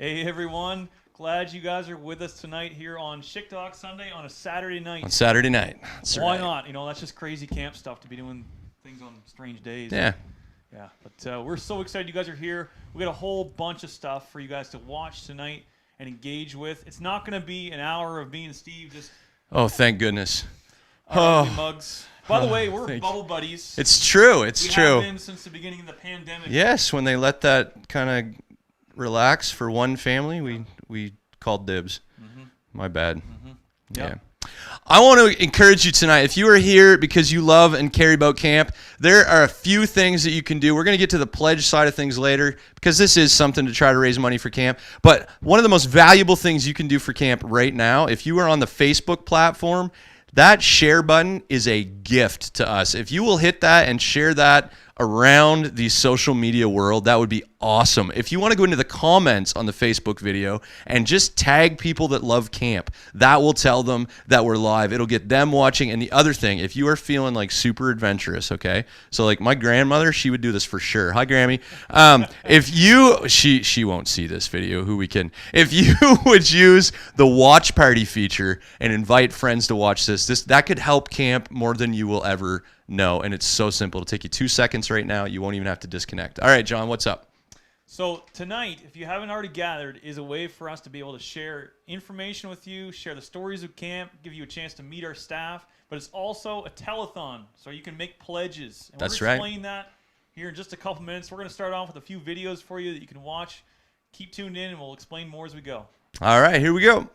Hey everyone, glad you guys are with us tonight here on Shiktehawk Sunday on a Saturday night. On Saturday night. That's Why right. not? You know, that's just crazy camp stuff to be doing things on strange days. Yeah. Yeah, but we're so excited you guys are here. We got a whole bunch of stuff for you guys to watch tonight and engage with. It's not going to be an hour of me and Steve just... Oh, thank goodness. mugs. By the way, we're thank bubble buddies. It's true. It's we true. have been since the beginning of the pandemic. Yes, when they let that kind of relax for one family, we called dibs. Mm-hmm. My bad. Mm-hmm. Yep. Yeah. I want to encourage you tonight. If you are here because you love and care about camp, there are a few things that you can do. We're going to get to the pledge side of things later because this is something to try to raise money for camp. But one of the most valuable things you can do for camp right now, if you are on the Facebook platform, that share button is a gift to us. If you will hit that and share that around the social media world, that would be awesome. If you want to go into the comments on the Facebook video and just tag people that love camp, that will tell them that we're live. It'll get them watching. And the other thing, if you are feeling like super adventurous, okay? So like my grandmother, she would do this for sure. Hi, Grammy. If you, she won't see this video, who we can. If you would use the watch party feature and invite friends to watch this, that could help camp more than you will ever know. And it's so simple. It'll take you 2 seconds right now. You won't even have to disconnect. All right, John, what's up? So tonight, if you haven't already gathered, is a way for us to be able to share information with you, share the stories of camp, give you a chance to meet our staff, but it's also a telethon, so you can make pledges. And That's we're going to right. explain that here in just a couple minutes. We're going to start off with a few videos for you that you can watch. Keep tuned in, and we'll explain more as we go. All right, here we go.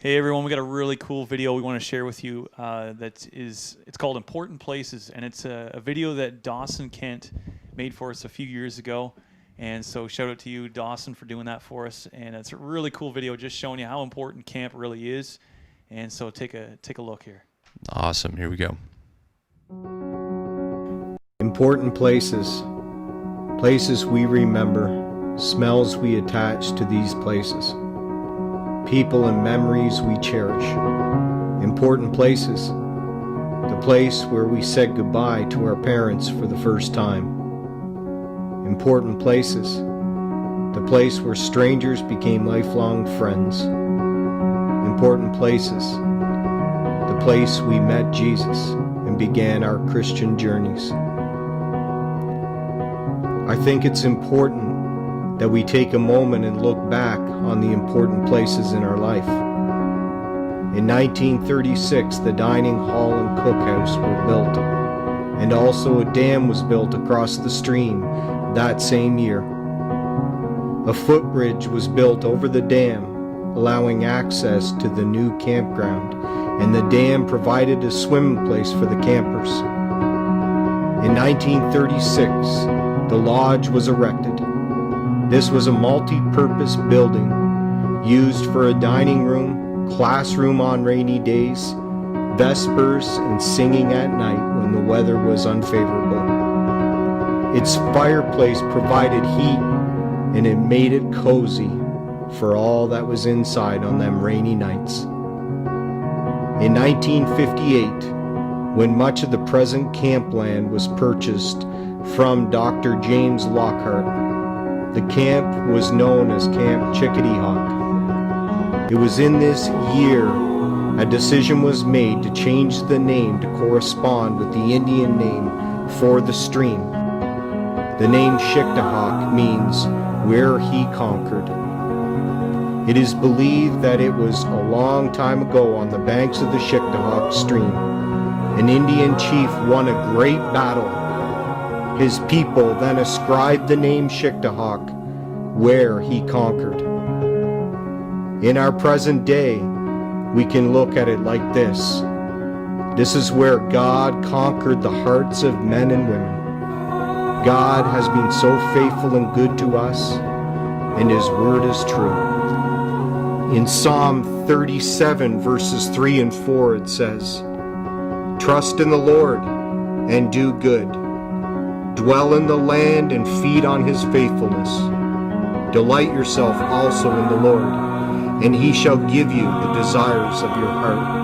Hey everyone, we got a really cool video we want to share with you it's called Important Places, and it's a video that Dawson Kent made for us a few years ago. And so shout out to you, Dawson, for doing that for us. And it's a really cool video just showing you how important camp really is. And so take a look here. Awesome. Here we go. Important places. Places we remember. Smells we attach to these places. People and memories we cherish. Important places. The place where we said goodbye to our parents for the first time. Important places. The place where strangers became lifelong friends. Important places. The place we met Jesus and began our Christian journeys. I think it's important that we take a moment and look back on the important places in our life. In 1936, the dining hall and cookhouse were built, and also a dam was built across the stream that same year. A footbridge was built over the dam, allowing access to the new campground, and the dam provided a swimming place for the campers. In 1936, the lodge was erected. This was a multi-purpose building used for a dining room, classroom on rainy days, vespers, and singing at night when the weather was unfavorable. Its fireplace provided heat, and it made it cozy for all that was inside on them rainy nights. In 1958, when much of the present campland was purchased from Dr. James Lockhart, The camp was known as Camp Chickadee-Hawk. It was in this year a decision was made to change the name to correspond with the Indian name for the stream. The name Shiktehawk means where he conquered. It is believed that it was a long time ago on the banks of the Shiktehawk stream. An Indian chief won a great battle. His people then ascribed the name Shiktehawk where he conquered. In our present day, we can look at it like this. This is where God conquered the hearts of men and women. God has been so faithful and good to us, and His word is true. In Psalm 37, verses 3 and 4, it says, "Trust in the Lord and do good. Dwell in the land and feed on His faithfulness. Delight yourself also in the Lord, and He shall give you the desires of your heart."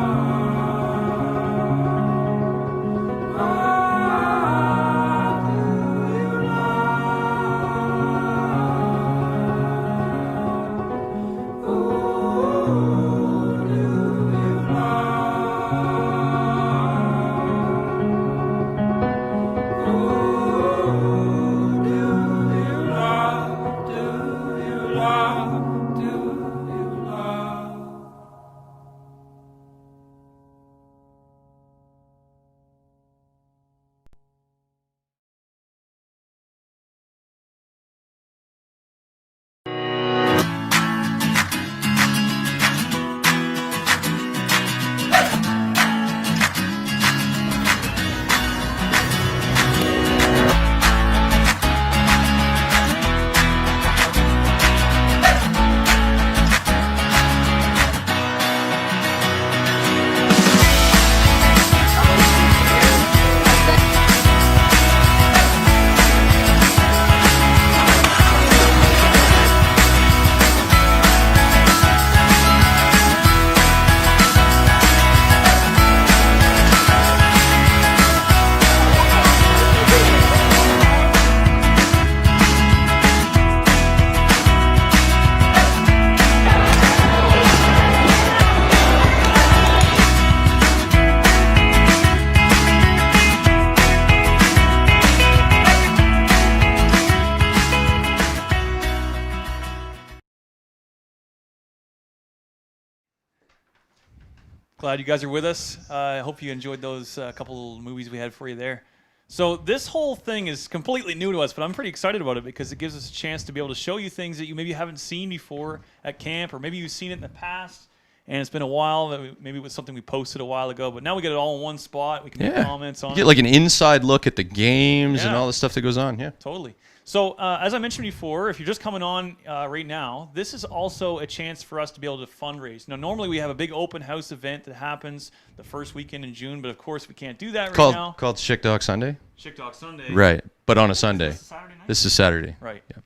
Glad you guys are with us. I hope you enjoyed those couple movies we had for you there. So this whole thing is completely new to us, but I'm pretty excited about it because it gives us a chance to be able to show you things that you maybe haven't seen before at camp, or maybe you've seen it in the past and it's been a while. Maybe it was something we posted a while ago, but now we get it all in one spot. We can make comments on it. You get like an inside look at the games and all the stuff that goes on. Yeah, totally. So as I mentioned before, if you're just coming on right now, this is also a chance for us to be able to fundraise. Now, normally we have a big open house event that happens the first weekend in June, but of course we can't do that right now. Called Shiktehawk Sunday? Shiktehawk Sunday. Right, but on a Sunday. Is this Saturday night? This is Saturday. Right. Yep.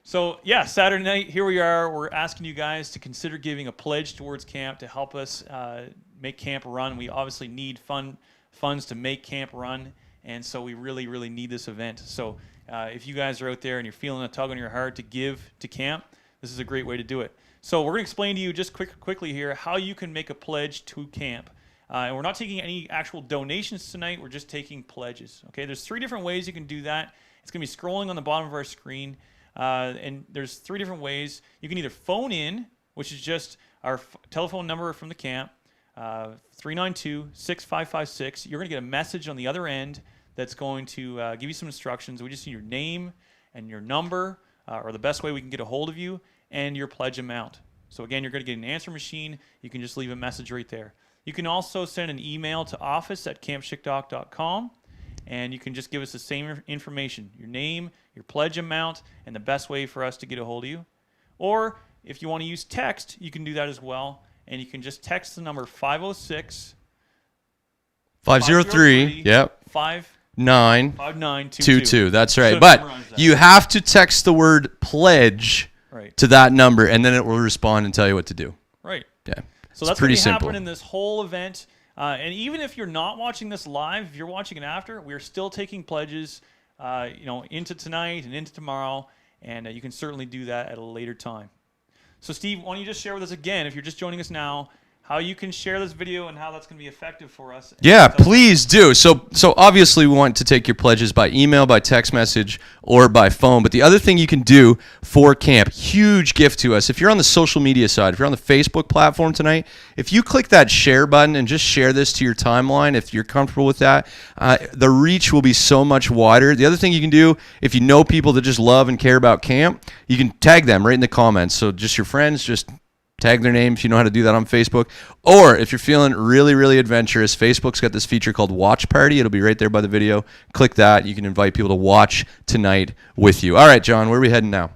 So, yeah, Saturday night, here we are. We're asking you guys to consider giving a pledge towards camp to help us make camp run. We obviously need funds to make camp run, and so we really, really need this event. So if you guys are out there and you're feeling a tug on your heart to give to camp, this is a great way to do it. So we're going to explain to you just quickly here how you can make a pledge to camp. And we're not taking any actual donations tonight. We're just taking pledges. Okay, there's 3 different ways you can do that. It's going to be scrolling on the bottom of our screen. And there's 3 different ways. You can either phone in, which is just our telephone number from the camp, 392-6556. You're going to get a message on the other end that's going to give you some instructions. We just need your name and your number, or the best way we can get a hold of you, and your pledge amount. So again, you're going to get an answer machine. You can just leave a message right there. You can also send an email to office@campshiktehawk.com, and you can just give us the same information, your name, your pledge amount, and the best way for us to get a hold of you. Or if you want to use text, you can do that as well, and you can just text the number 506 503 yep 5922. That's right. But you have to text the word pledge to that number, and then it will respond and tell you what to do. Right. Yeah. So that's pretty simple. Happening in this whole event. And even if you're not watching this live, if you're watching it after, we're still taking pledges, into tonight and into tomorrow. and you can certainly do that at a later time. So Steve, why don't you just share with us again, if you're just joining us now, how you can share this video and how that's going to be effective for us. Yeah, please do. So obviously we want to take your pledges by email, by text message, or by phone. But the other thing you can do for camp, huge gift to us, if you're on the social media side, if you're on the Facebook platform tonight, if you click that share button and just share this to your timeline, if you're comfortable with that, the reach will be so much wider. The other thing you can do, if you know people that just love and care about camp, you can tag them right in the comments. So just your friends, just tag their name if you know how to do that on Facebook. Or if you're feeling really, really adventurous, Facebook's got this feature called Watch Party. It'll be right there by the video. Click that. You can invite people to watch tonight with you. All right, John, where are we heading now?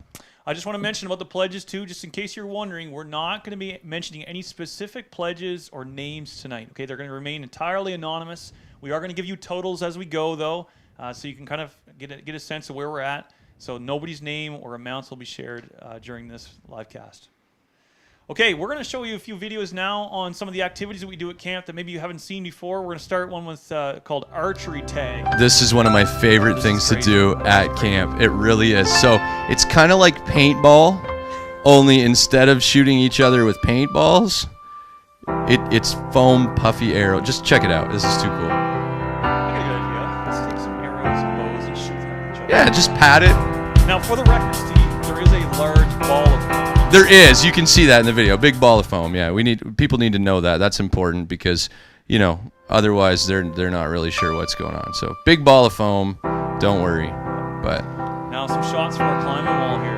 I just want to mention about the pledges too, just in case you're wondering, we're not going to be mentioning any specific pledges or names tonight. Okay, they're going to remain entirely anonymous. We are going to give you totals as we go, though, so you can kind of get a sense of where we're at. So nobody's name or amounts will be shared during this live cast. Okay, we're going to show you a few videos now on some of the activities that we do at camp that maybe you haven't seen before. We're going to start one with called archery tag. This is one of my favorite things to do at camp. It really is. So it's kind of like paintball, only instead of shooting each other with paintballs, it's foam puffy arrow. Just check it out. This is too cool. I got a good idea. Let's take some arrows and bows and shoot them at each other. Yeah, just pat it. Now, for the record, Steve, there is a large ball of foam. There is. You can see that in the video. Big ball of foam. Yeah, people need to know that. That's important because, otherwise they're not really sure what's going on. So big ball of foam. Don't worry. But now some shots for our climbing wall here.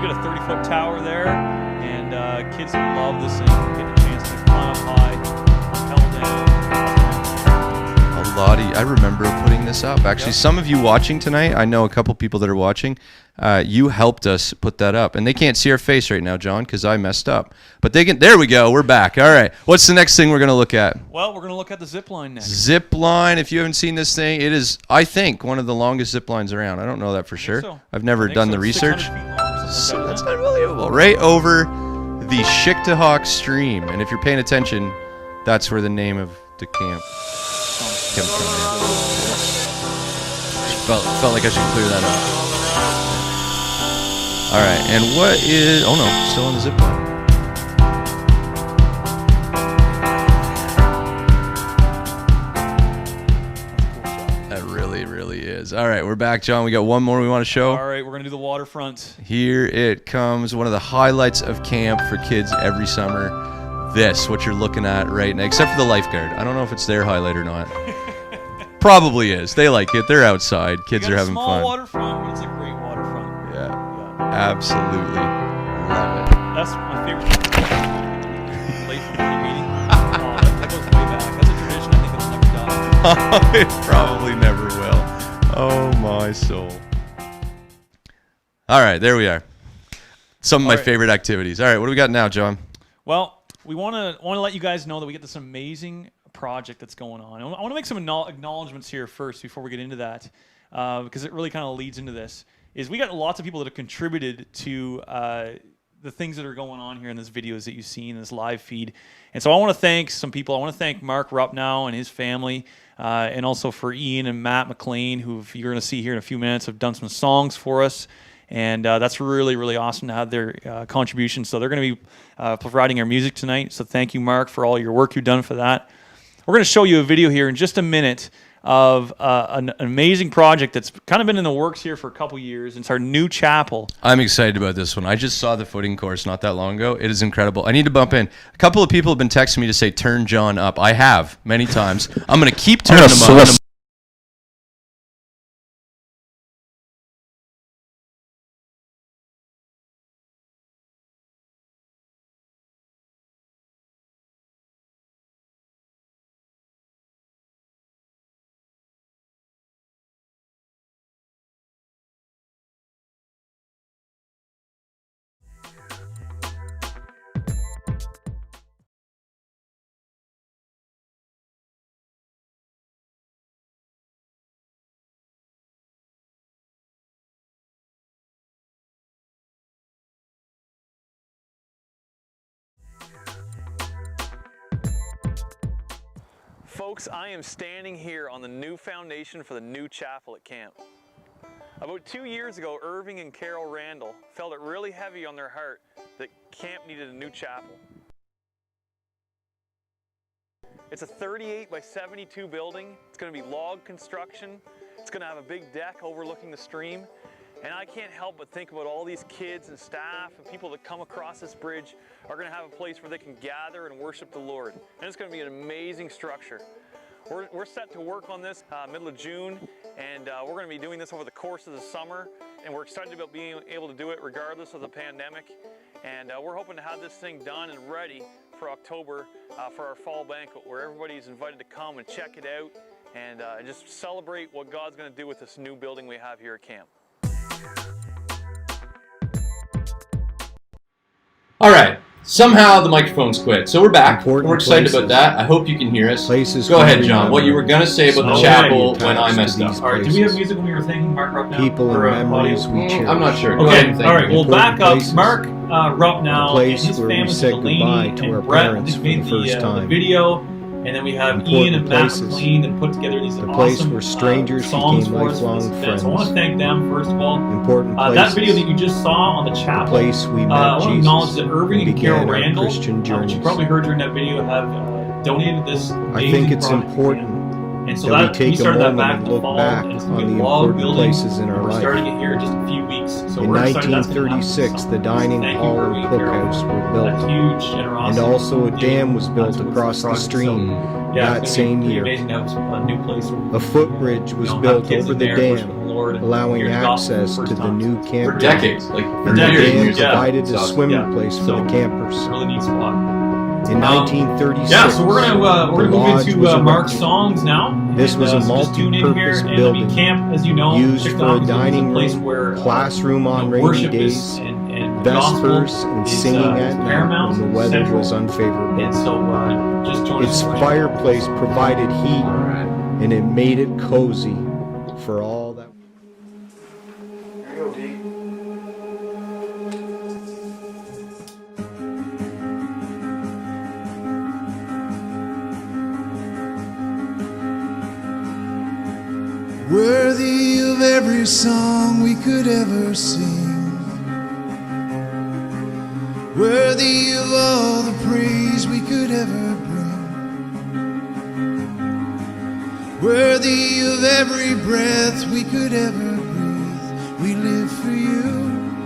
We got a 30-foot tower there, and kids love this thing. Get a chance to climb up high, pedal down. I remember putting this up. Actually, some of you watching tonight, I know a couple people that are watching, you helped us put that up. And they can't see our face right now, John, because I messed up. But they can. There we go. We're back. All right. What's the next thing we're going to look at? Well, we're going to look at the zip line next. Zip line. If you haven't seen this thing, it is, I think, one of the longest zip lines around. I don't know that for sure. So. I've never done the research. 600 feet long, So that's unbelievable. Right over the Shiktehawk stream. And if you're paying attention, that's where the name of the camp comes from. Felt like I should clear that up. All right, and what is? Oh no, still on the zip line. That really, really is. All right, we're back, John. We got one more we want to show. All right, we're going to do the waterfront. Here it comes. One of the highlights of camp for kids every summer. This, what you're looking at right now, except for the lifeguard. I don't know if it's their highlight or not. Probably is. They like it. They're outside. Kids are having fun. fun. Small waterfront, but it's a great waterfront. Yeah. Absolutely love it. That's my favorite thing. Late for morning meeting. Oh, that goes way back. That's a tradition I think that'll never die. It probably never will. Oh my soul. All right, there we are. Some of my favorite activities. All right, what do we got now, John? Well, we want to let you guys know that we get this amazing project that's going on. I want to make some acknowledgments here first before we get into that, because it really kind of leads into this. Is we got lots of people that have contributed to the things that are going on here in this videos that you see in this live feed. And so I want to thank some people. I want to thank Mark Ruppnow and his family, and also for Ian and Matt McLean, who you're going to see here in a few minutes, have done some songs for us. And that's really, really awesome to have their contributions. So they're going to be providing our music tonight. So thank you, Mark, for all your work you've done for that. We're going to show you a video here in just a minute of an amazing project that's kind of been in the works here for a couple years. It's our new chapel. I'm excited about this one. I just saw the footing course not that long ago. It is incredible. I need to bump in. A couple of people have been texting me to say, turn John up. I have many times. I'm going to keep turning him up. Folks, I am standing here on the new foundation for the new chapel at camp. About 2 years ago, Irving and Carol Randall felt it really heavy on their heart that camp needed a new chapel. It's a 38 by 72 building. It's going to be log construction. It's going to have a big deck overlooking the stream. And I can't help but think about all these kids and staff and people that come across this bridge are going to have a place where they can gather and worship the Lord. And it's going to be an amazing structure. We're set to work on this middle of June, and we're going to be doing this over the course of the summer. And we're excited about being able to do it regardless of the pandemic. And we're hoping to have this thing done and ready for October for our fall banquet, where everybody's invited to come and check it out and just celebrate what God's going to do with this new building we have here at camp. All right. Somehow the microphone's quit. So we're back. Important We're excited places. about that. I hope you can hear us. Places Go ahead, coming John. out What of you were going to say about the Okay. chapel when I messed up. These All right, do we have places. music when we were singing, Mark, up now? People Or, and memories audio? we cherish. I'm not sure. Go ahead Okay, and think. all right, we'll back up. places. Mark Rupp now, The place and his where we family, said Delaney goodbye to and our Brett, parents who for made the first the time. video. And then we have Ian Important and Matt places. McLean and put together these The awesome place where strangers songs became for us. lifelong So I want friends. to thank them, first of all. Important places. That video that you just saw on the the chapel, place we met I want to Jesus acknowledge that Irving and began Carol our Randall, Christian which journeys. you probably heard during that video, have donated this I amazing think it's project. important And so that we that take a started that moment back and in the look fall, back and it's on going to be the a log important building. places in our We're life. starting it here in just a few weeks. So In we're excited that's gonna happen this 1936, summer. the dining Thank you, hall Irving and and Carol. cookhouse were That built, huge generosity. and also a dam was built towards across this the project. stream So, yeah, that it's same gonna be year. pretty amazing to have a new place. A footbridge was have built kids over in the there worshiping dam, the Lord, allowing hearing the gospel access for the to first the time. new For campground. decades. Like, for And the decades, dam years. yeah. provided a So, swimming yeah. place for So, the campers. It's a really neat spot. In 1936, Yeah, so we're gonna the move lodge into was Mark's erected. songs now. This And, was a so just tune in here, multi-purpose and building camp, as you know, used for Shiktehawk a is dining place room, where classroom on rainy worship days, is, and the vespers, gospel and is, singing at night paramount, when the weather central. was unfavorable. And so just join Its us. in worship. fireplace provided heat, All right. and it made it cozy for all that. Here you go, D. Worthy of every song we could ever sing, worthy of all the praise we could ever bring, worthy of every breath we could ever breathe. We live for you,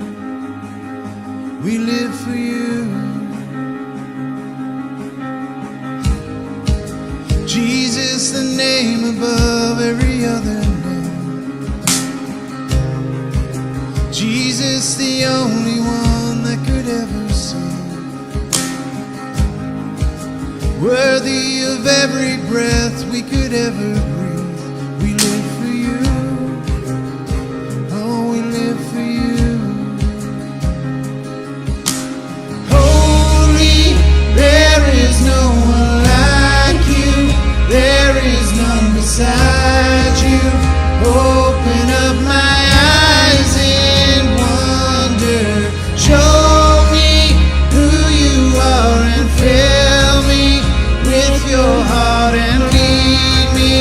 we live for you. Jesus, the name above every other name. Jesus, the only one that could ever save. Worthy of every breath we could ever breathe. We live for you. Oh, we live for you. Holy, there is no one like you. There is none beside you. Open up my eyes in wonder. Show me who you are and fill me with your heart and lead me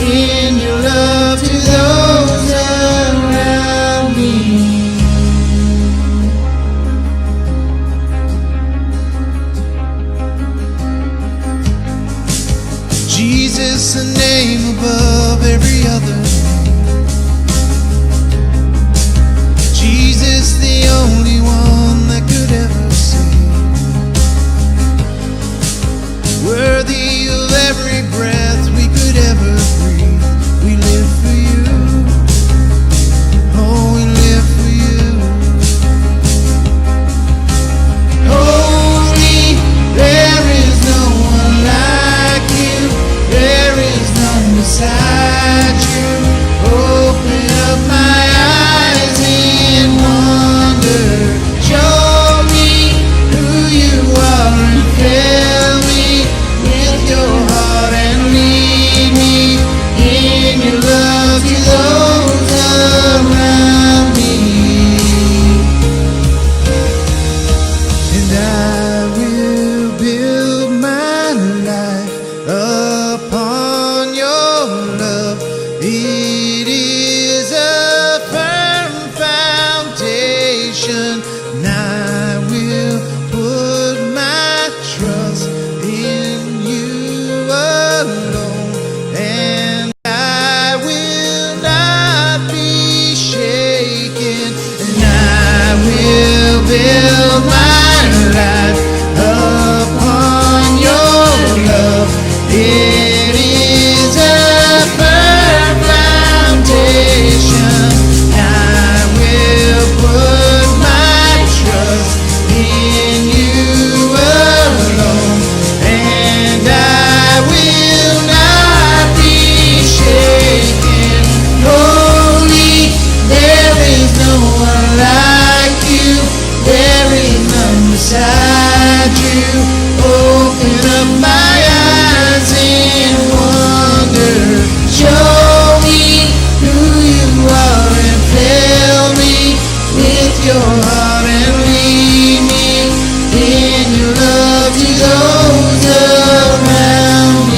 in your love to those around me. Jesus, a name above every other name. Jesus, the only one that could ever save. Worthy of every breath we could ever breathe. We live for you. Oh, we live for you. Holy, there is no one like you. There is none beside you. foundation, and I will put my trust in you alone, and I will not be shaken, and I will build my life upon your love. It is a firm foundation. I will put my trust in you alone, and I will not be shaken. Holy, there is no one like you. There is none beside you. Open up my eyes in wonder. Show me who you are and fill me with your heart and lead me in your love to those around me.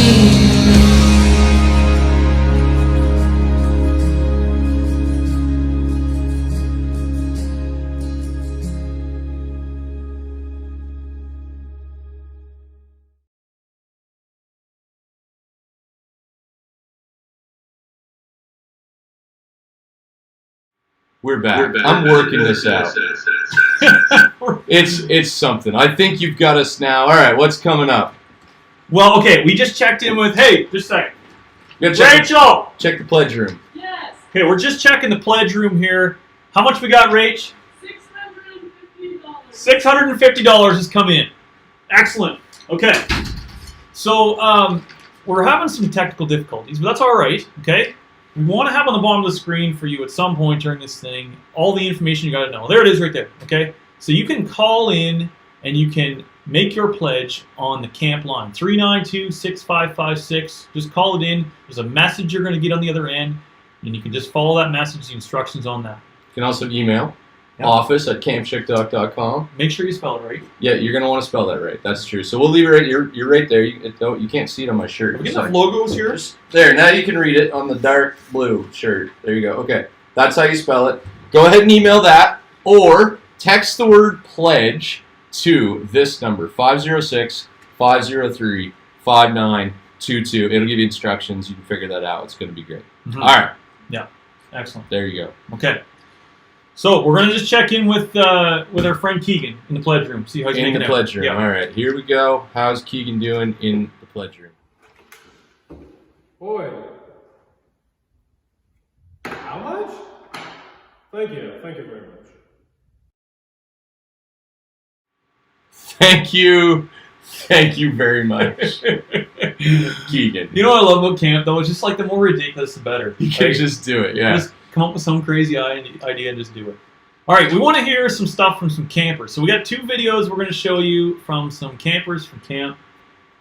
We're back. I'm working this out. It's something. I think you've got us now. All right, what's coming up? Well, okay, we just checked in with, hey, just a second. You gotta Rachel! check the pledge room. Yes, Okay, we're just checking the pledge room here. How much we got, Rach? $650. $650 has come in. Excellent. Okay. So, we're having some technical difficulties, but that's all right, okay? We want to have on the bottom of the screen for you at some point during this thing all the information you got to know. There it is right there, okay? So you can call in and you can make your pledge on the camp line, 392-6556. Just call it in. There's a message you're going to get on the other end, and you can just follow that message, the instructions on that. You can also email Yep. office@campshiktehawk.com. Make sure you spell it right. Yeah, you're going to want to spell that right. That's true. So we'll leave it right. You're right there. You can't see it on my shirt. We get So- enough logos here. There, now you can read it on the dark blue shirt. There you go. Okay, that's how you spell it. Go ahead and email that, or text the word pledge to this number, 506-503-5922. It'll give you instructions. You can figure that out. It's going to be great. Mhm. All right, Excellent. there you go. Okay. So we're gonna just check in with our friend Keegan in the pledge room. See how he's In making the out. pledge room. Yeah. All right, here we go. How's Keegan doing in the pledge room? Boy. How much? Thank you. Thank you very much. Thank you. Thank you very much, Keegan. You know what I love about camp though? It's just like the more ridiculous, the better. You can Like, just do it, yeah. Just come up with some crazy idea and just do it. All right, we want to hear some stuff from some campers. So we got 2 videos we're going to show you from some campers from camp,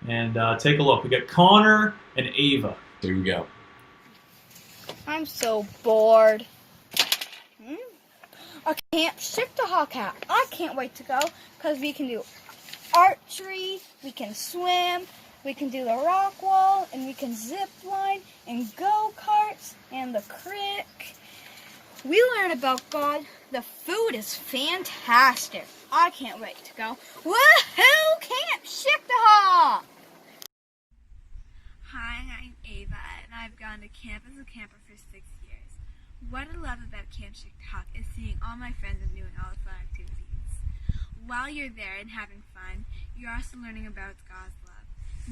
and take a look. We got Connor and Ava. There we go. I'm so bored. Our Camp Shiktehawk hat. I can't wait to go because we can do archery, we can swim, we can do the rock wall, and we can zip line and go-karts and the crick. We learn about God. The food is fantastic. I can't wait to go. Woohoo! Camp Shiktehawk! Hi, I'm Ava, and I've gone to camp as a camper for 6 years. What I love about Camp Shiktehawk is seeing all my friends and doing all the fun activities. While you're there and having fun, you're also learning about God's love.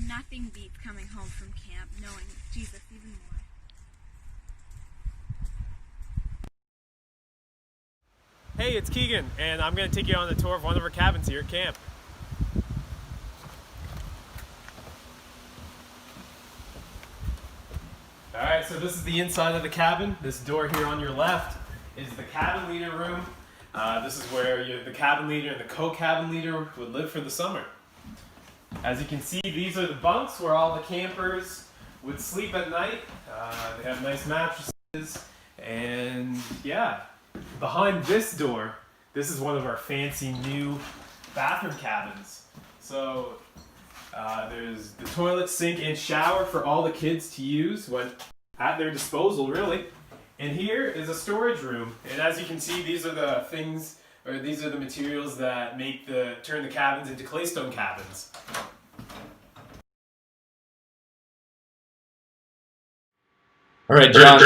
Nothing beats coming home from camp knowing Jesus even more. Hey, it's Keegan, and I'm going to take you on a tour of one of our cabins here at camp. Alright, so this is the inside of the cabin. This door here on your left is the cabin leader room. This is where the cabin leader and the co-cabin leader would live for the summer. As you can see, these are the bunks where all the campers would sleep at night. They have nice mattresses, and yeah. Behind this door, this is one of our fancy new bathroom cabins. So there's the toilet, sink, and shower for all the kids to use when at their disposal, really. And here is a storage room. And as you can see, these are the things or these are the materials that turn the cabins into claystone cabins. All right, John.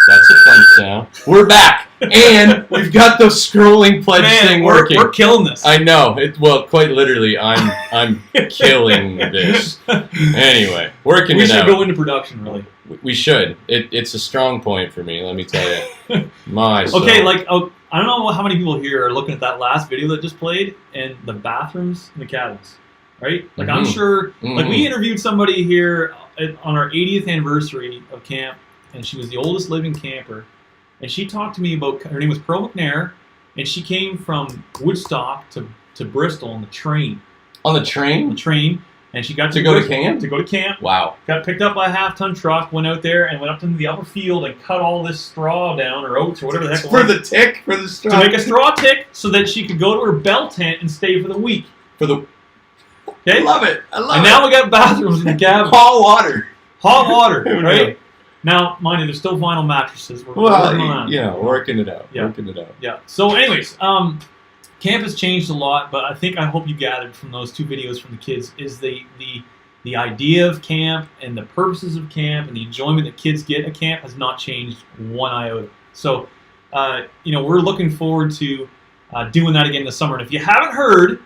That's a fun sound. We're back, and we've got the scrolling pledge thing working. We're killing this. I know. Well, quite literally, I'm killing this. Anyway, working it out. We should go into production, really. We should. It's a strong point for me, let me tell you. My soul. Okay, I don't know how many people here are looking at that last video that just played, and the bathrooms and the cabins, right? Like, I'm sure, like, we interviewed somebody here on our 80th anniversary of camp, and she was the oldest living camper, and she talked to me about, her name was Pearl McNair, and she came from Woodstock to Bristol on the train. On the train? On the train, and she got to go to camp? To go to camp. Wow. Got picked up by a half-ton truck, went out there, and went up into the upper field and cut all this straw down, or oats, or whatever the heck it was. For the tick? For the straw? To make a straw tick so that she could go to her bell tent and stay for the week. Okay? I love it. I love it. And now we got bathrooms in the cabin. Hot water. Hot water, right? Now, mind you, there's still vinyl mattresses. We're working on that. Working it out. Yeah. Working it out. Yeah. So anyways, camp has changed a lot, but I hope you gathered from those two videos from the kids is the idea of camp and the purposes of camp and the enjoyment that kids get at camp has not changed one iota. So, we're looking forward to doing that again this summer. And if you haven't heard,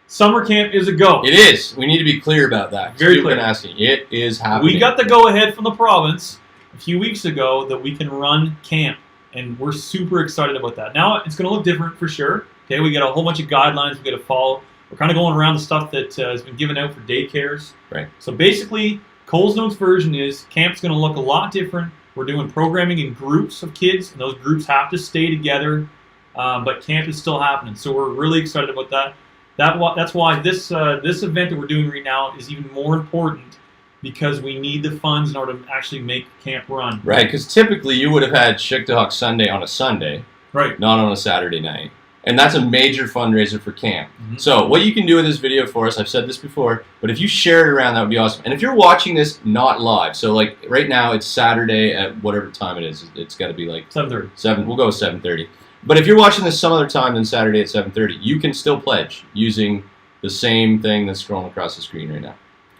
summer camp is a go. It is. We need to be clear about that. Very You've clear. been asking. It is happening. We got the go-ahead from the province a few weeks ago that we can run camp, and we're super excited about that. Now, it's going to look different for sure. Okay, we got a whole bunch of guidelines we got to follow. We're kind of going around the stuff that has been given out for daycares. Right. So basically, Cole's Notes version is camp's going to look a lot different. We're doing programming in groups of kids, and those groups have to stay together, but camp is still happening. So we're really excited about that. That's why this event that we're doing right now is even more important because we need the funds in order to actually make camp run. Right, because typically you would have had Shiktehawk Sunday on a Sunday, right? Not on a Saturday night. And that's a major fundraiser for camp. Mm-hmm. So what you can do with this video for us, I've said this before, but if you share it around, that would be awesome. And if you're watching this not live, so like right now it's Saturday at whatever time it is, it's got to be like 7:30. We'll go with 7:30. But if you're watching this some other time than Saturday at 7:30, you can still pledge using the same thing that's scrolling across the screen right now.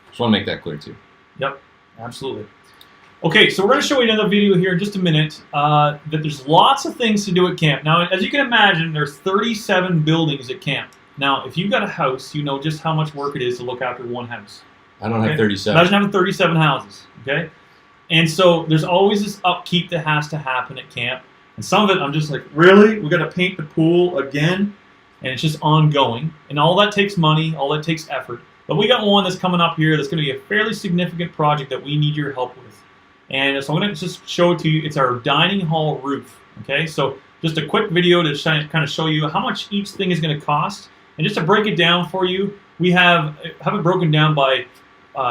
Just want to make that clear too. Yep, absolutely. Okay, so we're going to show you another video here in just a minute that there's lots of things to do at camp. Now, as you can imagine, there's 37 buildings at camp. Now, if you've got a house, you know just how much work it is to look after one house. I don't have 37. Imagine having 37 houses, okay? And so there's always this upkeep that has to happen at camp. And some of it, I'm just like, really? We got to paint the pool again? And it's just ongoing. And all that takes money, all that takes effort. But we got one that's coming up here that's going to be a fairly significant project that we need your help with. And so I'm going to just show it to you. It's our dining hall roof. Okay, so just a quick video to kind of show you how much each thing is going to cost. And just to break it down for you, we have it broken down by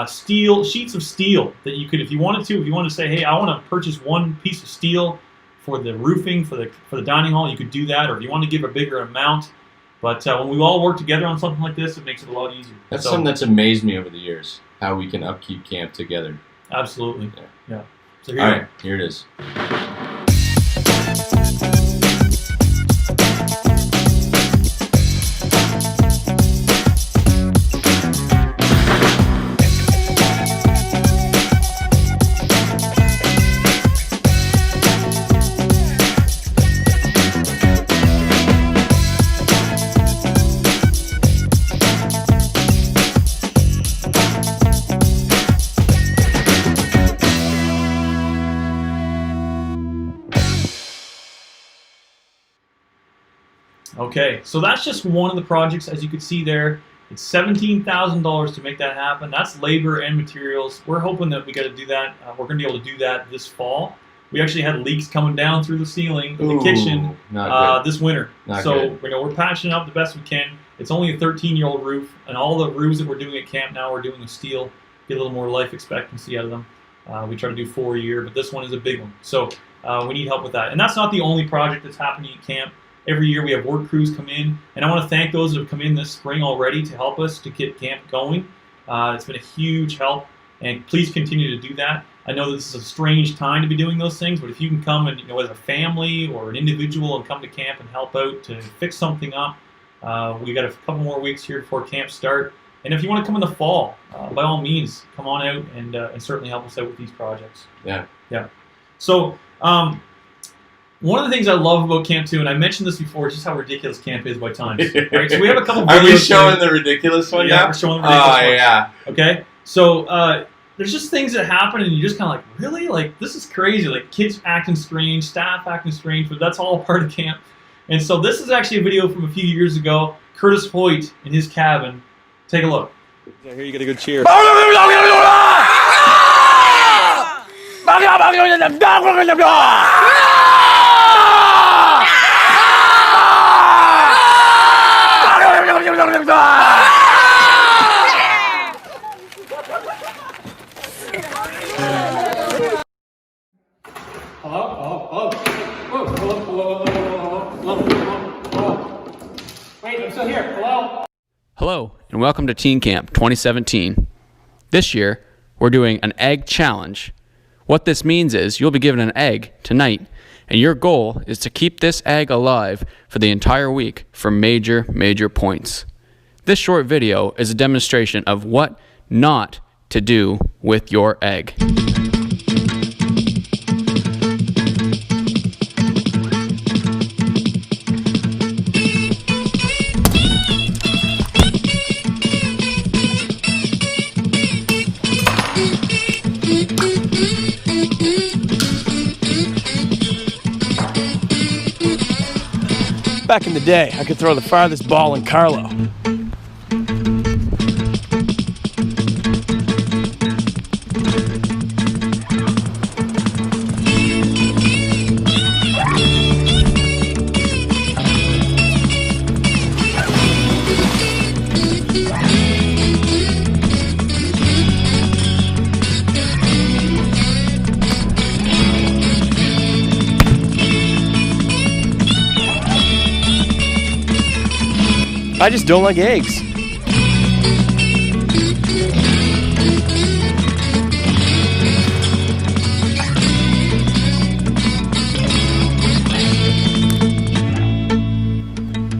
sheets of steel that you could, if you wanted to say, hey, I want to purchase one piece of steel for the roofing for the dining hall, you could do that. Or if you want to give a bigger amount. But when we all work together on something like this, it makes it a lot easier. That's something that's amazed me over the years, how we can upkeep camp together. Absolutely. Yeah. So all right, here it is. Okay, so that's just one of the projects. As you can see there, it's $17,000 to make that happen. That's labor and materials. We're hoping that we got to do that. We're going to be able to do that this fall. We actually had leaks coming down through the ceiling in the kitchen this winter. So we're patching up the best we can. It's only a 13-year-old roof, and all the roofs that we're doing at camp now, we're doing with steel. Get a little more life expectancy out of them. We try to do 4 a year, but this one is a big one. So we need help with that. And that's not the only project that's happening at camp. Every year we have work crews come in, and I want to thank those that have come in this spring already to help us to get camp going. It's been a huge help, and please continue to do that. I know that this is a strange time to be doing those things, but if you can come and, as a family or an individual and come to camp and help out to fix something up, we got a couple more weeks here before camp start. And if you want to come in the fall, by all means, come on out and certainly help us out with these projects. Yeah. Yeah. So one of the things I love about camp too, and I mentioned this before, is just how ridiculous camp is by times. Right? So we have a couple. Are we videos showing here. the ridiculous one? Yeah, now? we're showing the ridiculous one. yeah. Okay. So there's just things that happen, and you're just kind of like, really? Like, this is crazy. Like, kids acting strange, staff acting strange, but that's all part of camp. And so this is actually a video from a few years ago. Curtis Hoyt in his cabin. Take a look. Here you get a good cheer. Hello, and welcome to Teen Camp 2017. This year, we're doing an egg challenge. What this means is you'll be given an egg tonight, and your goal is to keep this egg alive for the entire week for major points. This short video is a demonstration of what not to do with your egg. Back in the day, I could throw the farthest ball in Carlo. I just don't like eggs.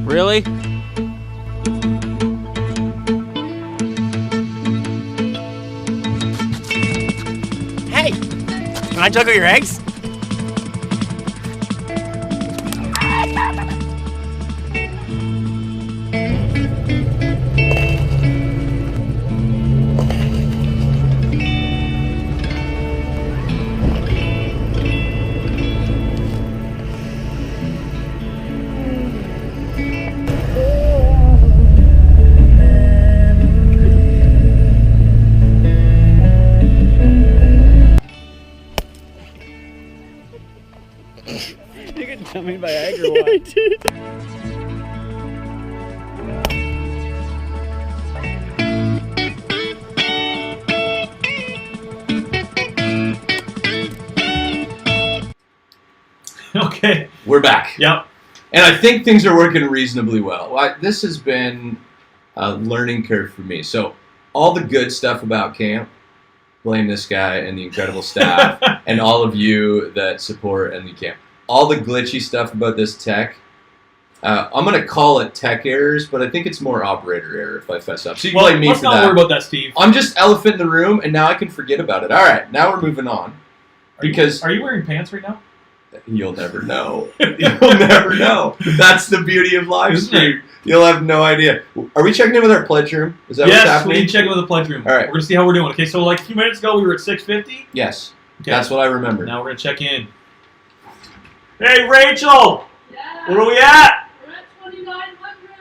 Really? Hey, can I juggle your eggs? You can tell me by egg or what? Okay. We're back. Yep. And I think things are working reasonably well. This has been a learning curve for me. So all the good stuff about camp, blame this guy and the incredible staff and all of you that support and the camp. All the glitchy stuff about this tech, I'm going to call it tech errors, but I think it's more operator error if I fess up. So you can blame me for that. Let's not worry about that, Steve. I'm just elephant in the room, and now I can forget about it. All right, now we're moving on. Are you wearing pants right now? You'll never know. You'll never know. That's the beauty of live stream. You'll have no idea. Are we checking in with our pledge room? Is that what's happening? Yes, we check in with the pledge room. All right. We're going to see how we're doing. Okay, so like a few minutes ago, we were at 650. Yes. Okay. That's what I remember. Now we're going to check in. Hey, Rachel! Yeah. Where are we at? We're at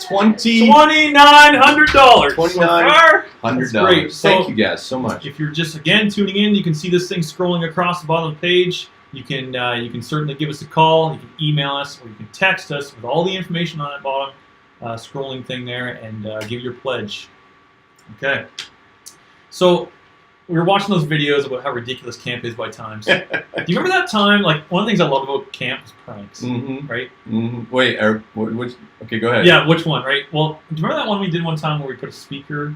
$2,900. $2,900. $2,900. So, Thank you guys so much. If you're just again tuning in, you can see this thing scrolling across the bottom of the page. You can certainly give us a call. You can email us, or you can text us with all the information on that bottom scrolling thing there, and give your pledge. Okay. So we were watching those videos about how ridiculous camp is by times. Do you remember that time? Like, one of the things I love about camp is pranks, right? Mm-hmm. Wait, which? Okay, go ahead. Yeah, which one? Right. Well, do you remember that one we did one time where we put a speaker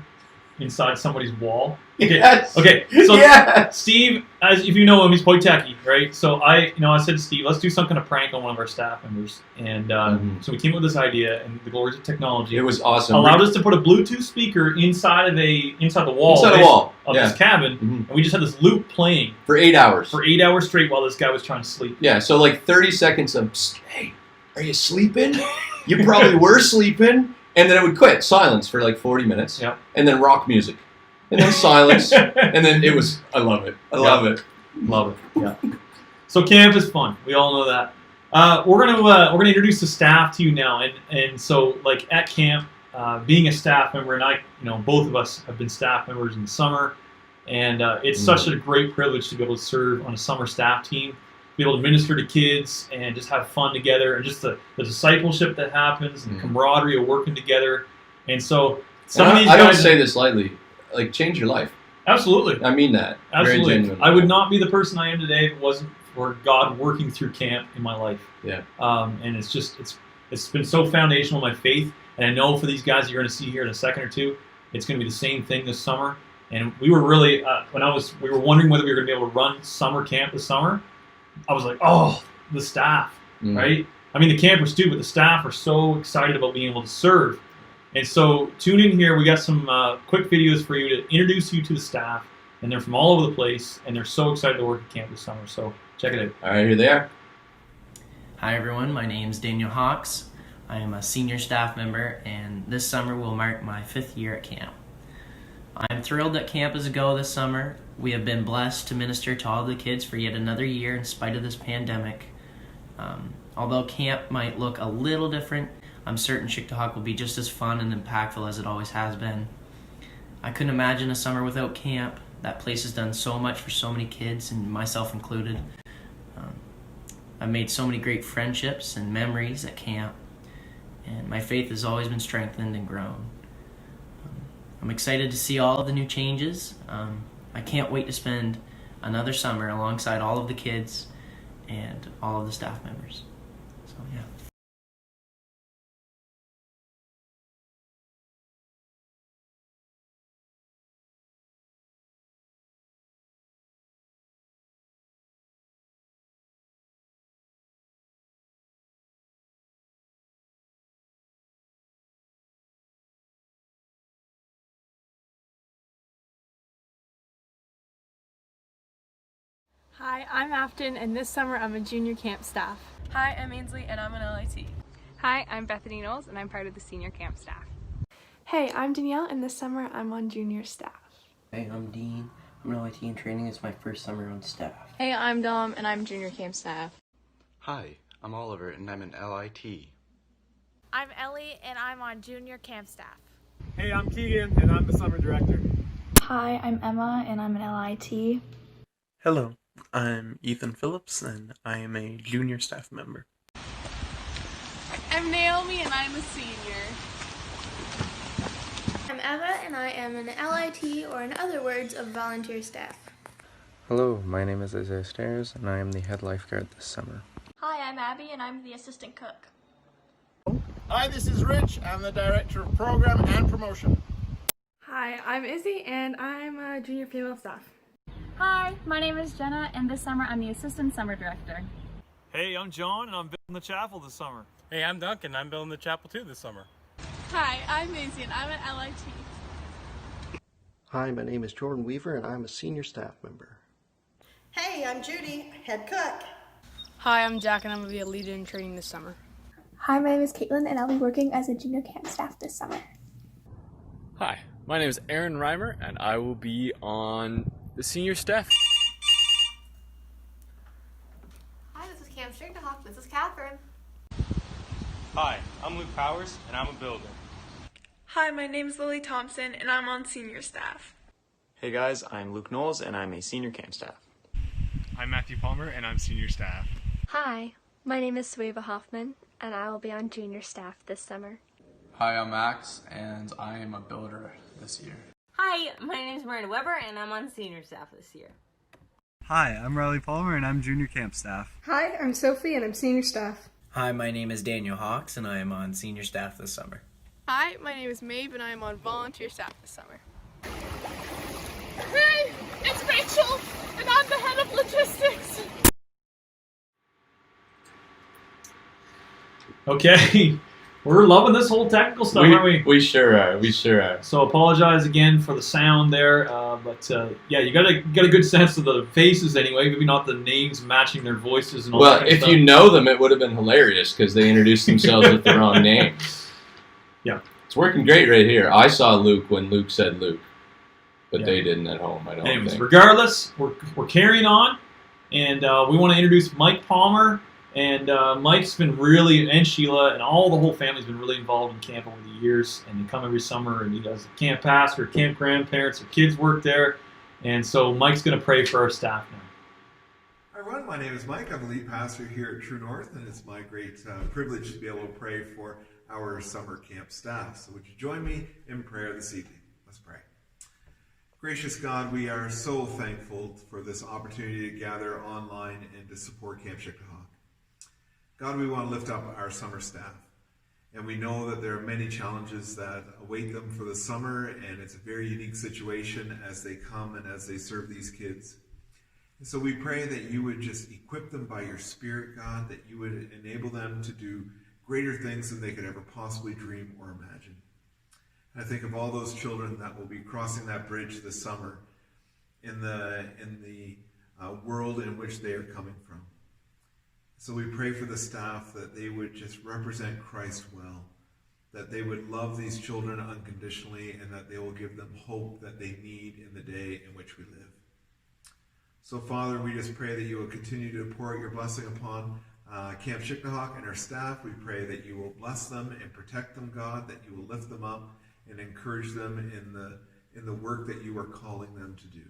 inside somebody's wall. Okay. Yes. Okay. So Yes. Steve, as if you know him, he's quite techie, right? So I said to Steve, let's do some kind of prank on one of our staff members, and so we came up with this idea, and the glories of technology. It was awesome. Allowed us to put a Bluetooth speaker inside the wall of yeah. this cabin, and we just had this loop playing for 8 hours. For 8 hours straight while this guy was trying to sleep. Yeah. So like 30 seconds of, hey, are you sleeping? You probably were sleeping. And then it would quit. Silence for like 40 minutes. Yep. And then rock music. And then silence. And then it was, I love it. I love it. Love it. Yeah. So camp is fun. We all know that. We're gonna introduce the staff to you now. And so like at camp, being a staff member, and I, both of us have been staff members in the summer. And it's such a great privilege to be able to serve on a summer staff team. Be able to minister to kids and just have fun together, and just the discipleship that happens, and the camaraderie of working together. And so some of these guys, I don't say this lightly, like change your life. Absolutely. I mean that. Absolutely. Very genuinely. I would not be the person I am today if it wasn't for God working through camp in my life. Yeah. And it's been so foundational in my faith, and I know for these guys you're going to see here in a second or two, it's going to be the same thing this summer. And we were really we were wondering whether we were going to be able to run summer camp this summer. I was like, oh, the staff, right? I mean, the campers too, but the staff are so excited about being able to serve. And so tune in here. We got some quick videos for you to introduce you to the staff. And they're from all over the place, and they're so excited to work at camp this summer. So check it out. All right, here they are. Hi, everyone. My name's Daniel Hawks. I am a senior staff member, and this summer will mark my 5th year at camp. I'm thrilled that camp is a go this summer. We have been blessed to minister to all the kids for yet another year in spite of this pandemic. Although camp might look a little different, I'm certain Shiktehawk will be just as fun and impactful as it always has been. I couldn't imagine a summer without camp. That place has done so much for so many kids, and myself included. I've made so many great friendships and memories at camp, and my faith has always been strengthened and grown. I'm excited to see all of the new changes. I can't wait to spend another summer alongside all of the kids and all of the staff members. So, yeah. Hi, I'm Afton, and this summer I'm a junior camp staff. Hi, I'm Ainsley, and I'm an LIT. Hi, I'm Bethany Knowles, and I'm part of the senior camp staff. Hey, I'm Danielle, and this summer I'm on junior staff. Hey, I'm Dean. I'm an LIT in training. It's my first summer on staff. Hey, I'm Dom, and I'm junior camp staff. Hi, I'm Oliver, and I'm an LIT. I'm Ellie, and I'm on junior camp staff. Hey, I'm Keegan, and I'm the summer director. Hi, I'm Emma, and I'm an LIT. Hello, I'm Ethan Phillips, and I am a junior staff member. I'm Naomi, and I'm a senior. I'm Eva, and I am an LIT, or in other words, of volunteer staff. Hello, my name is Isaiah Stairs, and I am the head lifeguard this summer. Hi, I'm Abby, and I'm the assistant cook. Hi, this is Rich. I'm the director of program and promotion. Hi, I'm Izzy, and I'm a junior female staff. Hi, my name is Jenna, and this summer I'm the assistant summer director. Hey, I'm John, and I'm building the chapel this summer. Hey, I'm Duncan. I'm building the chapel too this summer. Hi, I'm Maisie, and I'm an LIT. Hi, my name is Jordan Weaver, and I'm a senior staff member. Hey, I'm Judy, head cook. Hi, I'm Jack, and I'm going to be a leader in training this summer. Hi, my name is Caitlin, and I'll be working as a junior camp staff this summer. Hi, my name is Aaron Reimer, and I will be on the senior staff. Hi, this is Camp Shiktehawk. This is Catherine. Hi, I'm Luke Powers, and I'm a builder. Hi, my name is Lily Thompson, and I'm on senior staff. Hey guys, I'm Luke Knowles, and I'm a senior camp staff. I'm Matthew Palmer, and I'm senior staff. Hi, my name is Sueva Hoffman, and I will be on junior staff this summer. Hi, I'm Max, and I am a builder this year. Hi, my name is Miranda Weber, and I'm on senior staff this year. Hi, I'm Riley Palmer, and I'm junior camp staff. Hi, I'm Sophie, and I'm senior staff. Hi, my name is Daniel Hawks, and I am on senior staff this summer. Hi, my name is Maeve, and I am on volunteer staff this summer. Hey, it's Rachel, and I'm the head of logistics. Okay, we're loving this whole technical stuff, aren't we? We sure are. We sure are. So apologize again for the sound there, but yeah, you got a good sense of the faces anyway. Maybe not the names matching their voices and all that Well, kind of if stuff. you know them, it would have been hilarious because they introduced themselves with the wrong name. Yeah, it's working great right here. I saw Luke when Luke said Luke, but Yeah. they didn't at home. I don't Anyways, think. regardless, we're carrying on, and we want to introduce Mike Palmer. And Mike's been really, and Sheila, and all the whole family's been really involved in camp over the years. And they come every summer, and he does a camp pastor, camp grandparents, their kids work there. And so Mike's going to pray for our staff now. Hi everyone, my name is Mike. I'm the lead pastor here at True North, and it's my great privilege to be able to pray for our summer camp staff. So would you join me in prayer this evening? Let's pray. Gracious God, we are so thankful for this opportunity to gather online and to support Camp Shiktehawk. God, we want to lift up our summer staff, and we know that there are many challenges that await them for the summer, and it's a very unique situation as they come and as they serve these kids. And so we pray that you would just equip them by your Spirit, God, that you would enable them to do greater things than they could ever possibly dream or imagine. And I think of all those children that will be crossing that bridge this summer in the world in which they are coming from. So we pray for the staff that they would just represent Christ well, that they would love these children unconditionally, and that they will give them hope that they need in the day in which we live. So Father, we just pray that you will continue to pour out your blessing upon Camp Shiktehawk and our staff. We pray that you will bless them and protect them, God, that you will lift them up and encourage them in the work that you are calling them to do.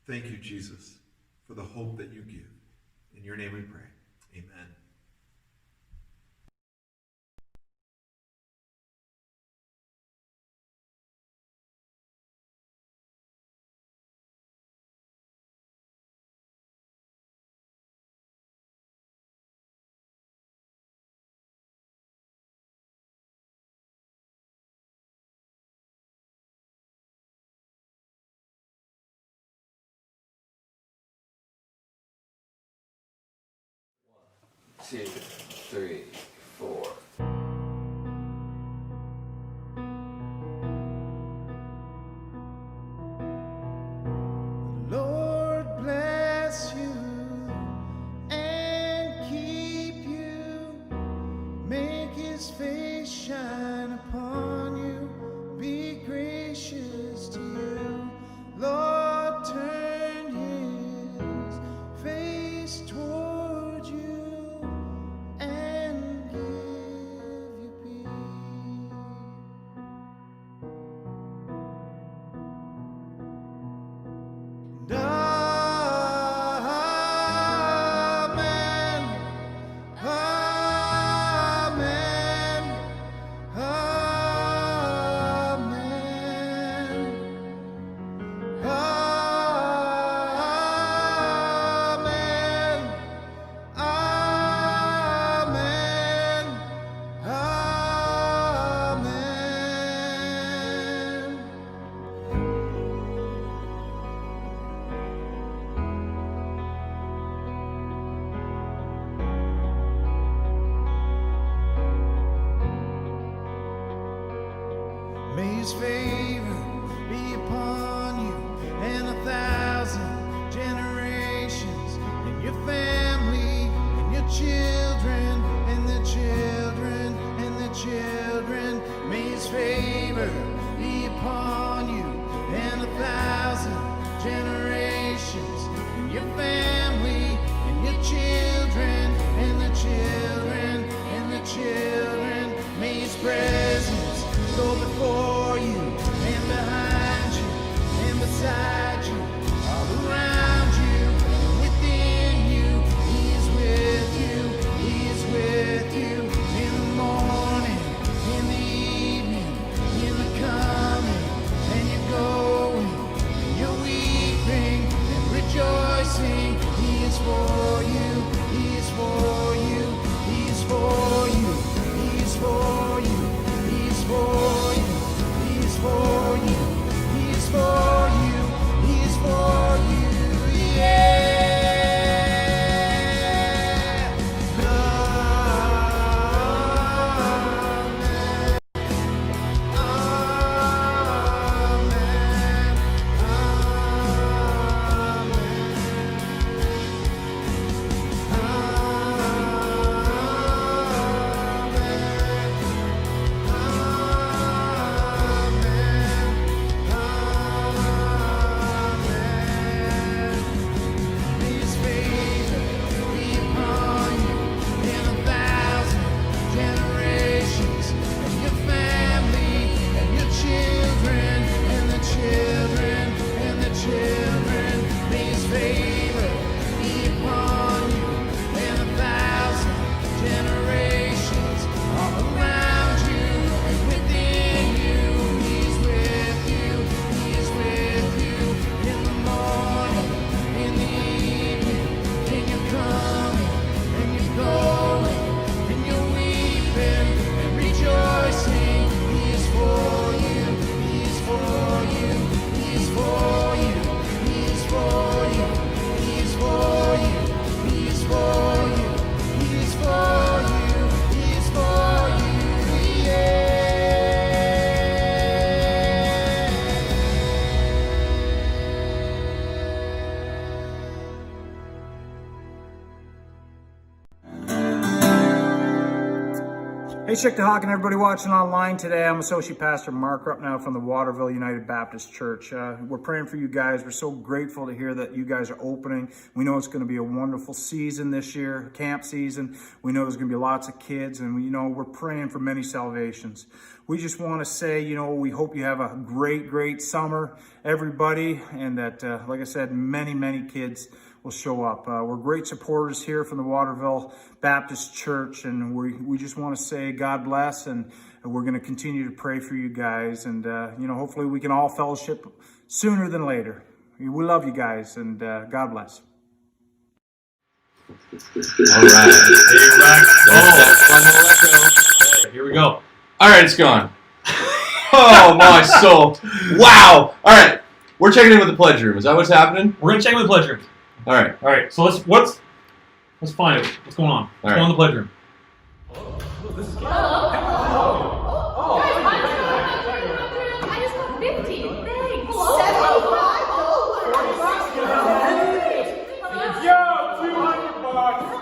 Thank you, Jesus, for the hope that you give. In your name we pray. Amen. Two, three, four. Lord bless you and keep you, make his face shine upon you, be gracious to you. Lord, turn his face toward you and give you peace. May his favor be upon you and 1,000 generations, and your family, and your children, and the children, and the children. May his favor be upon you and 1,000 generations, and your family, and your children, and the children, and the children. May his presence go before you and behind you and beside you, all around you and within you. He is with you Hey, Shiktehawk and everybody watching online today. I'm Associate Pastor Mark Rupp from the Waterville United Baptist Church. We're praying for you guys. We're so grateful to hear that you guys are opening. We know it's going to be a wonderful season this year, camp season. We know there's going to be lots of kids, and we're praying for many salvations. We just want to say, we hope you have a great summer, everybody, and that, like I said, many kids will show up. We're great supporters here from the Waterville Baptist Church, and we just want to say God bless, and we're going to continue to pray for you guys, and hopefully we can all fellowship sooner than later. We love you guys, and God bless. All right. Here we go. All right, it's gone. Oh, my soul. Wow. All right. We're checking in with the pledge room. Is that what's happening? We're going to check in with the pledge room. All right. So let's find it. What's going on? What's going on in the pledge room? I just got 50. Thanks. 75. Yo, 200 bucks.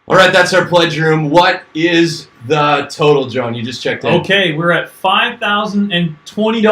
All right, that's our pledge room. What is the total, John? You just checked in. Okay, we're at $5,020. And 20. I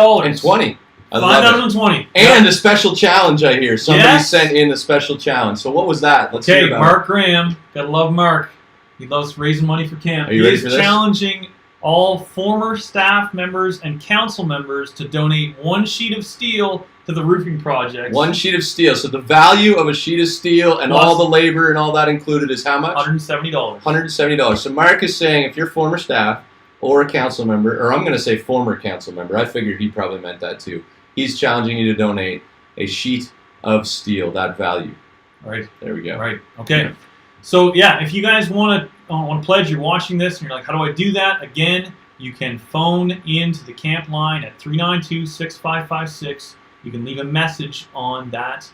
love it. $5,020. And a special challenge, I hear. Somebody sent in a special challenge. So what was that? Let's hear about Mark Graham. Gotta love Mark. He loves raising money for camp. Are you ready for this? He is challenging all former staff members and council members to donate 1 sheet of steel to the roofing project. 1 sheet of steel. So the value of a sheet of steel and all the labor and all that included is how much? $170. $170. So Mark is saying if you're former staff or a council member, or I'm going to say former council member, I figured he probably meant that too. He's challenging you to donate a sheet of steel, that value. All right. There we go. Right. Okay. Yeah. So yeah, if you guys want to pledge, you're watching this and you're like, how do I do that? Again, you can phone into the camp line at 392-6556. You can leave a message on that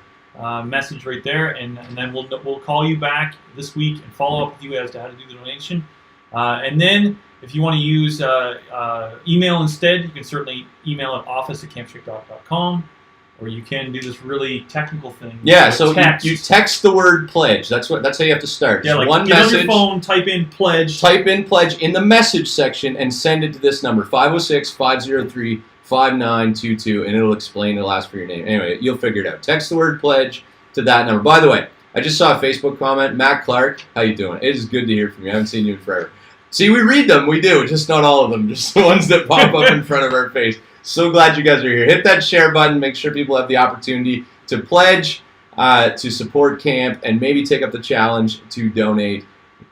message right there, and then we'll call you back this week and follow up with you as to how to do the donation. And then if you want to use email instead, you can certainly email at office@campshiktehawk.com, or you can do this really technical thing. Yeah, so you text the word pledge. That's how you have to start. Yeah, like one get message. On your phone, type in pledge. Type in pledge in the message section and send it to this number, 506-503-5922, and it'll explain. It'll ask for your name. Anyway, you'll figure it out. Text the word pledge to that number. By the way, I just saw a Facebook comment. Matt Clark, how you doing? It is good to hear from you. I haven't seen you in forever. See, we read them. We do. Just not all of them. Just the ones that pop up in front of our face. So glad you guys are here. Hit that share button. Make sure people have the opportunity to pledge, to support camp, and maybe take up the challenge to donate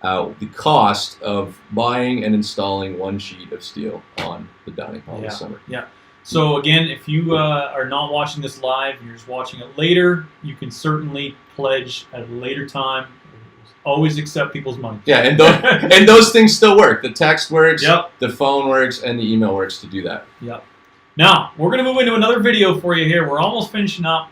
the cost of buying and installing 1 sheet of steel on the dining hall this summer. Yeah. So again, if you are not watching this live, you're just watching it later, you can certainly pledge at a later time. Always accept people's money. Yeah, and those things still work. The text works, the phone works, and the email works to do that. Yep. Now, we're going to move into another video for you here. We're almost finishing up.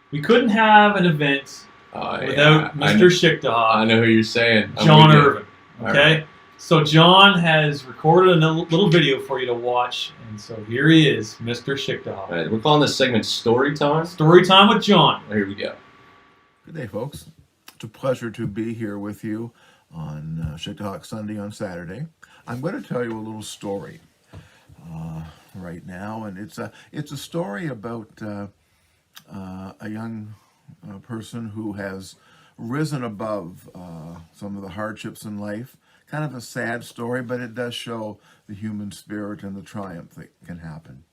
We couldn't have an event without Mr. Shiktehawk. I know who you're saying. John Irvin. Okay? Right. So John has recorded a little video for you to watch, and so here he is, Mr. Shiktehawk. All right, we're calling this segment Story Time. Story Time with John. Here we go. Good day, folks. It's a pleasure to be here with you on Shiktehawk Sunday on Saturday. I'm going to tell you a little story right now, and it's a story about a young person who has risen above some of the hardships in life. Kind of a sad story, but it does show the human spirit and the triumph that can happen.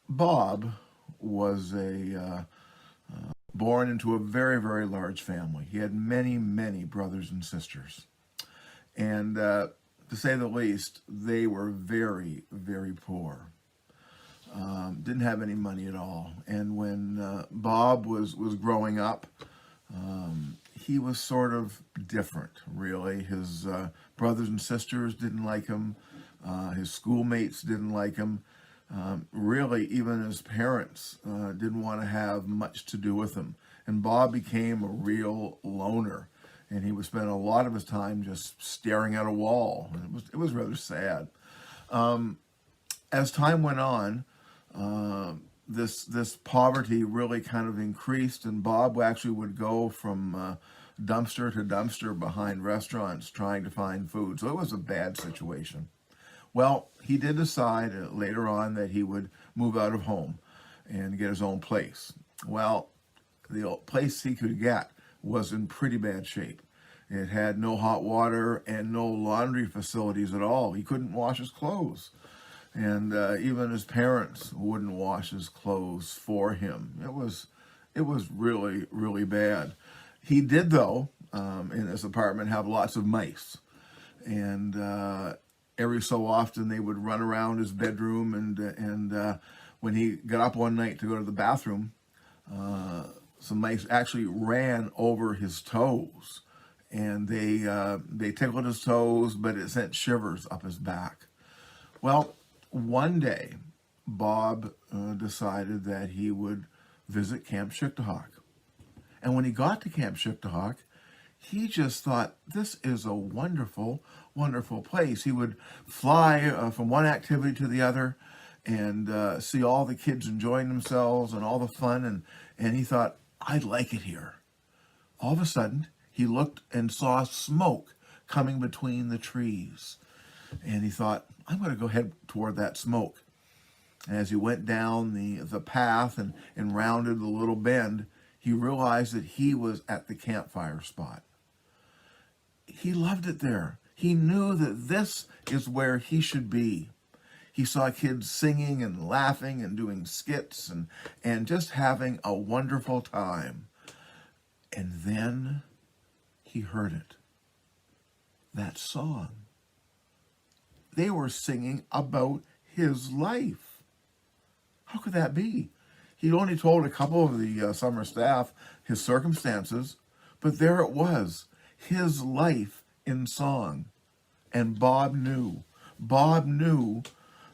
Bob was born into a very, very large family. He had many, many brothers and sisters. And to say the least, they were very, very poor. Didn't have any money at all. And when Bob was growing up, he was sort of different, really. His brothers and sisters didn't like him. His schoolmates didn't like him. Really, even his parents didn't want to have much to do with him. And Bob became a real loner. And he would spend a lot of his time just staring at a wall. And it was rather sad. As time went on, this poverty really kind of increased, and Bob actually would go from dumpster to dumpster behind restaurants trying to find food. So it was a bad situation. Well, he did decide later on that he would move out of home and get his own place. Well, the place he could get was in pretty bad shape. It had no hot water and no laundry facilities at all. He couldn't wash his clothes. And even his parents wouldn't wash his clothes for him. It was really, really bad. He did, though, in his apartment, have lots of mice. And every so often they would run around his bedroom, and when he got up one night to go to the bathroom, some mice actually ran over his toes. And they tickled his toes, but it sent shivers up his back. Well, one day, Bob decided that he would visit Camp Shiktehawk. And when he got to Camp Shiktehawk, he just thought, this is a wonderful, wonderful place. He would fly from one activity to the other and see all the kids enjoying themselves and all the fun. And he thought, I like it here. All of a sudden, he looked and saw smoke coming between the trees. And he thought, I'm going to go head toward that smoke. And as he went down the path and rounded the little bend, he realized that he was at the campfire spot. He loved it there. He knew that this is where he should be. He saw kids singing and laughing and doing skits and just having a wonderful time. And then he heard it. That song. They were singing about his life. How could that be? He'd only told a couple of the summer staff his circumstances, but there it was, his life in song. And Bob knew. Bob knew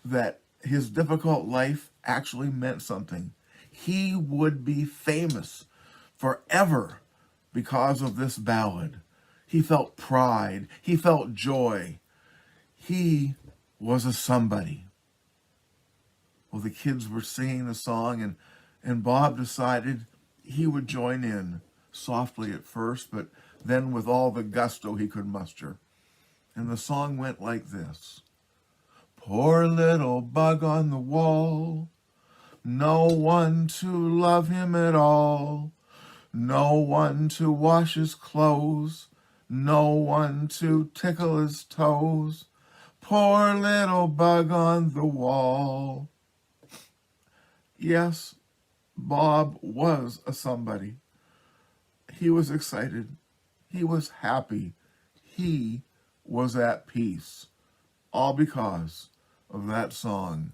that his difficult life actually meant something. He would be famous forever because of this ballad. He felt pride. He felt joy. He was a somebody. Well, the kids were singing the song, and Bob decided he would join in, softly at first, but then with all the gusto he could muster. And the song went like this. Poor little bug on the wall, no one to love him at all, no one to wash his clothes, no one to tickle his toes. Poor little bug on the wall. Yes, Bob was a somebody. He was excited. He was happy. He was at peace. All because of that song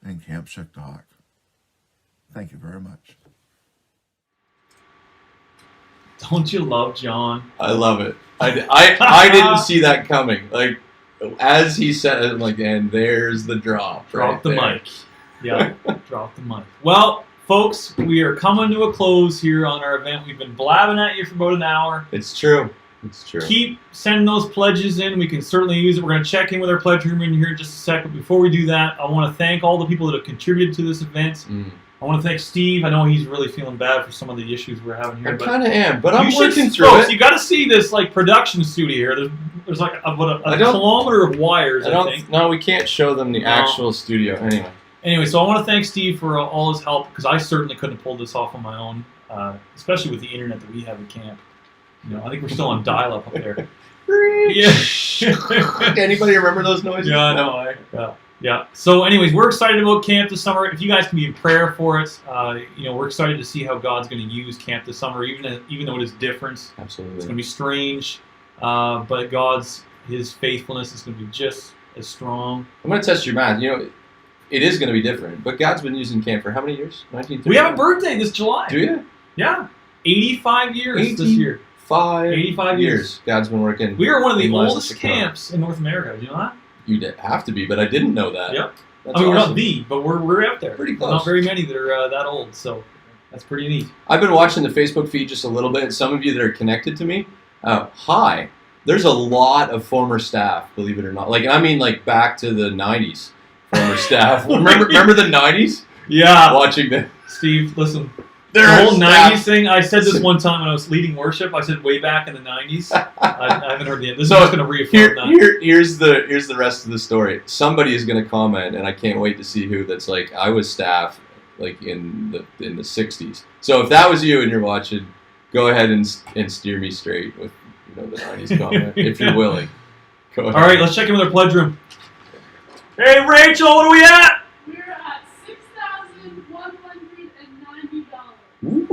in Camp Shiktehawk. Thank you very much. Don't you love John? I love it. I didn't see that coming. Like, as he said it, I'm like, and there's the drop. Drop the mic. Yeah, drop the mic. Well, folks, we are coming to a close here on our event. We've been blabbing at you for about an hour. It's true. It's true. Keep sending those pledges in. We can certainly use it. We're going to check in with our pledge room in here in just a second. Before we do that, I want to thank all the people that have contributed to this event. I want to thank Steve. I know he's really feeling bad for some of the issues we're having here. I kind of am, but I'm working through it. You got to see this like production studio here. There's like a kilometer of wires, I think. No, we can't show them the actual studio. Anyway, so I want to thank Steve for all his help, because I certainly couldn't have pulled this off on my own, especially with the internet that we have at camp. You know, I think we're still on dial-up up there. Yeah. Anybody remember those noises? Yeah, I know. Yeah. So, anyways, we're excited about camp this summer. If you guys can be in prayer for it, we're excited to see how God's going to use camp this summer, even though it is different. Absolutely, it's going to be strange, but His faithfulness is going to be just as strong. I'm going to test your math. It is going to be different, but God's been using camp for how many years? 1930. We have a birthday this July. Do you? Yeah, 85 years this year. 85 years. God's been working. We are one of the oldest camps in North America. Do you know that? You'd have to be, but I didn't know that. Yep. That's I mean, we're awesome. not but we're out there. Pretty There's close. not very many that are that old, so that's pretty neat. I've been watching the Facebook feed just a little bit. Some of you that are connected to me, hi. There's a lot of former staff, believe it or not. Like, I mean, like back to the 90s, former staff. Remember the 90s? Yeah. Watching them. Steve, listen. There The are whole staff. 90s thing, I said this one time when I was leading worship. I said way back in the 90s. I haven't heard the end. This is just going to reaffirm that. Here's the rest of the story. Somebody is going to comment, and I can't wait to see who. That's like, I was staff like in the 60s. So if that was you and you're watching, go ahead and steer me straight with the 90s comment if you're willing. Go ahead. All right, let's check in with our pledge room. Hey, Rachel, what are we at? We're at $6,190.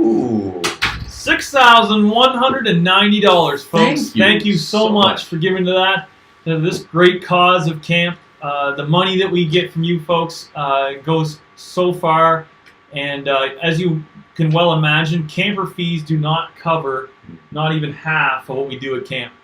Ooh. $6,190, folks. Thank you so much for giving to this great cause of camp. The money that we get from you folks goes so far, and as you can well imagine, camper fees do not cover not even half of what we do at camp.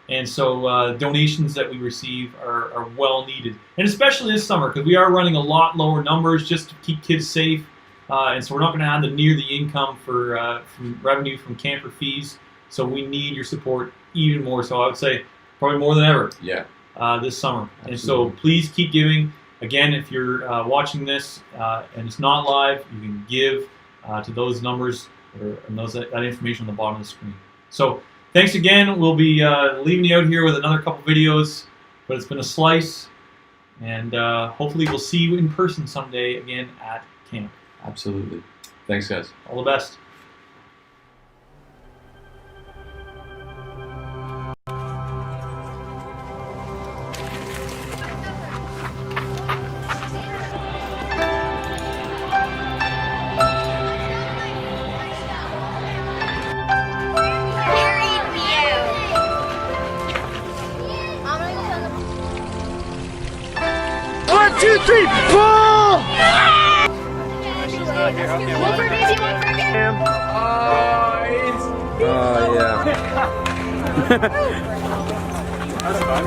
And so donations that we receive are well needed, and especially this summer because we are running a lot lower numbers just to keep kids safe. And so we're not going to have near the income from revenue from camper fees. So we need your support even more. So I would say probably more than ever. Yeah. This summer. Absolutely. And so please keep giving. Again, if you're watching this and it's not live, you can give to those numbers and that information on the bottom of the screen. So thanks again. We'll be leaving you out here with another couple videos, but it's been a slice. And hopefully we'll see you in person someday again at camp. Absolutely. Thanks, guys. All the best. One, two, three, pull! One for Daisy, one for Daisy. Oh, yeah. That's fun.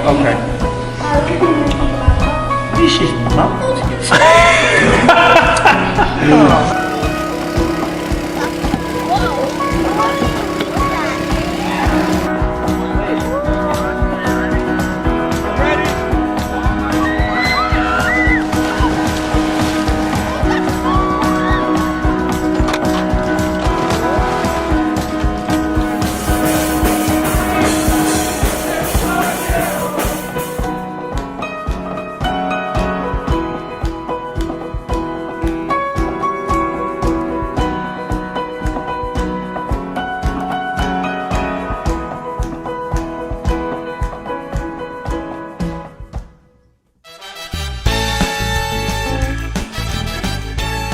Okay. This is muffled.